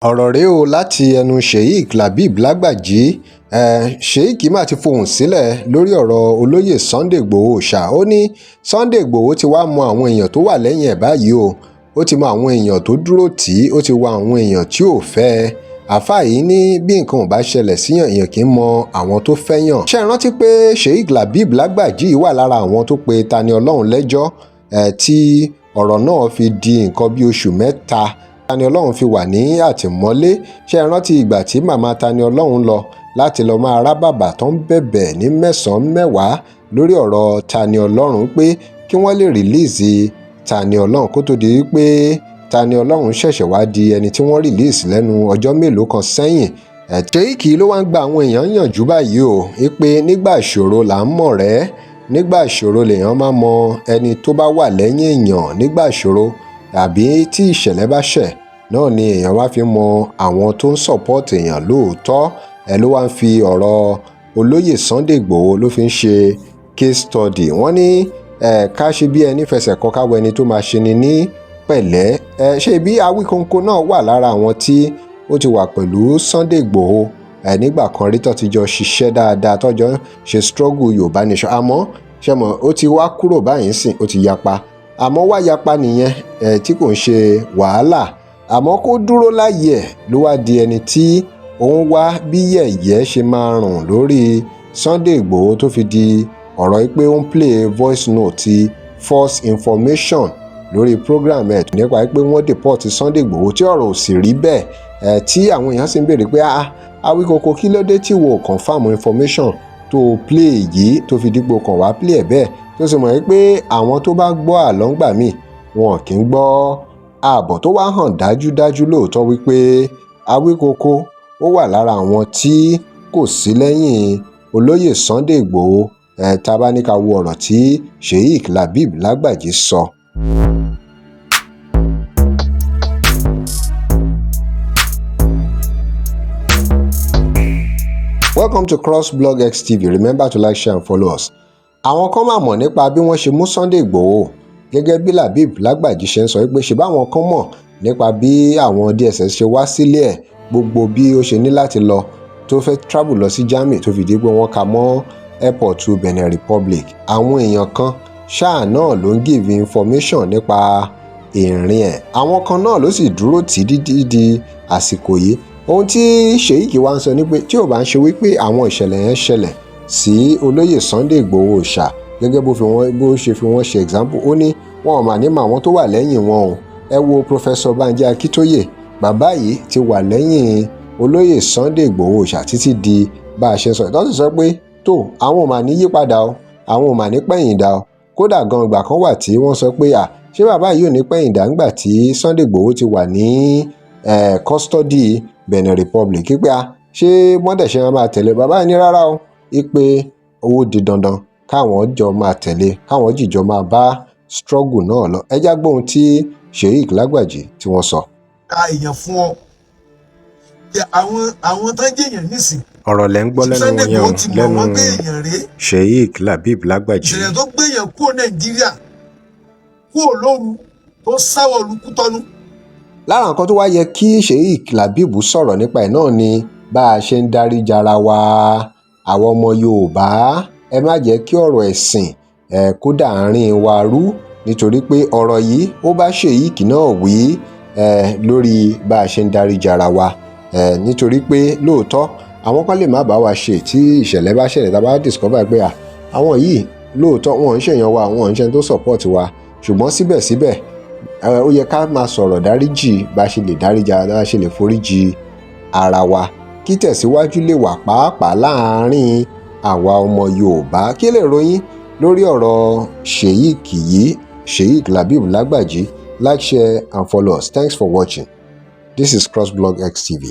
ọ̀rọ̀ rèé o láti ẹnu Sheikh Labeeb Lagbaji. Sheikh mà ti fohùn sílẹ̀ lórí ọ̀rọ̀ olóyè Sunday Igboho ṣá. Ó ní Sunday Igboho ti wá mọ àwọn èèyàn tó wà lẹ́yìn ẹ̀ báyìí o. Ó ti mọ àwọn èèyàn tó dúró tì í, ó ti wá àwọn èèyàn tí ò fẹ́ ẹ. Àfáà yìí ní bí nǹkan ò bá ṣẹlẹ̀ síyàn èèyàn kì í mọ àwọn tó fẹ́yàn. Ṣé ẹ rántí pé Sheikh Labeeb Lagbaji wà lára àwọn tó pe Tani Olohun lẹ́jọ́ tí ọ̀rọ̀ náà fi di nǹkan bí oṣù mẹ́ta Tani Olohun fi wà ní àtìmọ́lé. Ṣé ẹ rántí ìgbà tí màmá Tani Olohun lọ láti lọ máa rá bàbà tó ń bẹ̀bẹ̀ ní mẹ́sàn-án mẹ́wàá lórí ọ̀rọ̀ Tani Olohun pé kí wọ́n lè rìlíìsì Tani Olohun kó tó di wípé Tani Olohun ṣẹ̀ṣẹ̀ wá di ẹni tí wọ́n rìlíìsì lẹ́nu ọjọ́ mélòó kan sẹ́yìn. Sheikh ló wá ń gba àwọn èèyàn yànjú báyìí o pé nígbà ìṣòro là ń mọ̀ rẹ́, nígbà ìṣòro lèèyàn máa mọ ẹni tó bá wà lẹ́yìn èèyàn nígbà ìṣòro àbí tí ìṣẹ̀lẹ̀ bá ṣẹ̀ náà ni èèyàn wá fi mọ àwọn tó ń support èèyàn lóòótọ́. Ló wá ń fi ọ̀rọ̀ olóyè Sunday Igboho ló fi ń ṣe case study. Wọ́n ní ká ṣe bí ẹni fẹsẹ̀ kọ káwọ ẹni tó máa ṣe ni ní pẹ̀lẹ́. Ṣé bí Awíkonko náà wà lára àwọn tí ó ti wà pẹ̀lú Sunday Igboho nígbà kan rí tó ti jọ ṣiṣẹ́ dáadáa tó jọ ṣe struggle Yoruba Nation. Àmọ́ ṣe mọ̀ ó ti wá kúrò báyìí sìn, ó ti yapa. Àmọ́ wá yapa nìyẹn tí kò ń ṣe wàhálà. Àmọ́ kó dúró láyé ẹ̀ ló wá di ẹni tí òun wá bí yẹ̀yẹ́ ṣe máa rùn lórí Sunday Igboho tó fi di ọ̀rọ̀ pé ó ń play voice note ti false information lórí program ẹ̀ nípa pé wọ́n deport Sunday Igboho tí ọ̀rọ̀ ò sì rí bẹ́ẹ̀ tí àwọn èèyàn sì ń béèrè pé Awíkonko kí ló dé tí wo confam information tó play yìí tó fi dípò kàn wá play ẹ̀ bẹ́ẹ̀ tó sì mọ̀ pé àwọn tó bá gbọ́ àlọ́ ńgbà míì wọn kì í gbọ́ ààbọ̀ tó wá hàn dájúdájú lóòótọ́ wípé Awíkonko ó wà lára àwọn tí kò sí lẹ́yìn olóyè Sunday Igboho tá bá ní ká wo ọ̀rọ̀ tí Sheikh Labeeb Lagbaji sọ. Welcome to Crossblog XTV. Remember to like, share and follow us. Àwọn kan máa mọ̀ nípa bí wọ́n ṣe mú Sunday Igboho gẹ́gẹ́ bí Labeeb Lagbaji ṣe ń sọ pé ṣe báwọn kan mọ̀ nípa bí àwọn DSS ṣe wá sílé ẹ̀, gbogbo bí ó ṣe ní láti lọ tó fẹ́ travel lọ sí Germany tó fi di pé wọ́n ka mọ́ airport to Benin Republic. Àwọn èèyàn kan ṣáà náà ló ń give information nípa ìrìn ẹ̀. Àwọn kan náà ló sì dúró tì dídí di àsìkò yìí. Ohun tí Sheikh wá ń sọ ni pé tí ò bá ń ṣe wípé àwọn ìṣẹ̀lẹ̀ yẹn ṣẹlẹ̀ sí olóyè Sunday Igboho ṣá gẹ́gẹ́ bó ṣe fi wọ́n ṣe example. Ó ní wọn ò mà ní mọ àwọn tó wà lẹ́yìn wọn o. Ẹ wo Professor Banji Akíntóyè, bàbá yìí ti wà lẹ́yìn olóyè Sunday Igboho ṣá títí di bá a ṣe sọ. Ìtọ́sí sọ pé tó àwọn ò mà ní yípadà o, àwọn ò mà ní pẹ̀yìndà o. Kódà gan ìgbà kan wà tí wọ́n sọ pé ṣé bàbá yìí ò ní pẹ̀yìndà ńgbà tí Sunday Igboho ti wà ní custody Benin Republic pé ṣé mọ́dẹ̀ ṣe máa tẹ̀lé bàbá yìí ní rárá o. Pé owó di dandan káwọn jọ máa tẹ̀lé, káwọn jìjọ máa bá struggle náà lọ. Ẹ já gbóhun tí Sheikh Lagbaji tí wọ́n sọ. Ká èèyàn fún ọ àwọn tó ń jẹyàn nísìn. Ọ̀rọ̀ lẹ́ ń gbọ́ lẹ́nu wọn yẹn o, lẹ́nu Sheikh Labeeb Lagbaji. ìṣẹ̀lẹ̀ tó gbéyàn kúrò Nàìjíríà kúrò lóru tó sáwọ̀ lukútọ́nú. Lára nǹkan tó wá yẹ kí Sheikh Labeeb sọ̀rọ̀ nípa ẹ̀ náà ni bá a ṣe ń dáríjì ara wa. Àwọn ọmọ Yorùbá ẹ má jẹ́ kí ọ̀rọ̀ ẹ̀sìn kó dàárín wa rú, nítorí pé ọ̀rọ̀ yìí ó bá Sheikh náà wí lórí bá a ṣe ń dáríjì ara wa. Nítorí pé lóòótọ́ àwọn kan lè má bá wa ṣe tí ìṣẹ̀lẹ̀ bá ṣẹlẹ̀ tá a bá discover pé àwọn yìí lóòótọ́ wọn ń ṣèyàn wa, wọn ń ṣe tó support wa, ṣùgbọ́n síbẹ̀síbẹ̀ ó yẹ ká máa sọ̀rọ̀ dáríjì bá a ṣe lè dáríjì ara, bá a ṣe lè foríjì ara wa kí tẹ̀síwájú lè wà pàápàá láàárín àwa ọmọ Yorùbá. Kí lè ròyìn lórí ọ̀rọ̀ Sheikh yìí, Sheikh Labeeb Lagbaji? Like, share and follow us. Thanks for watching. This is Crossblog XTV.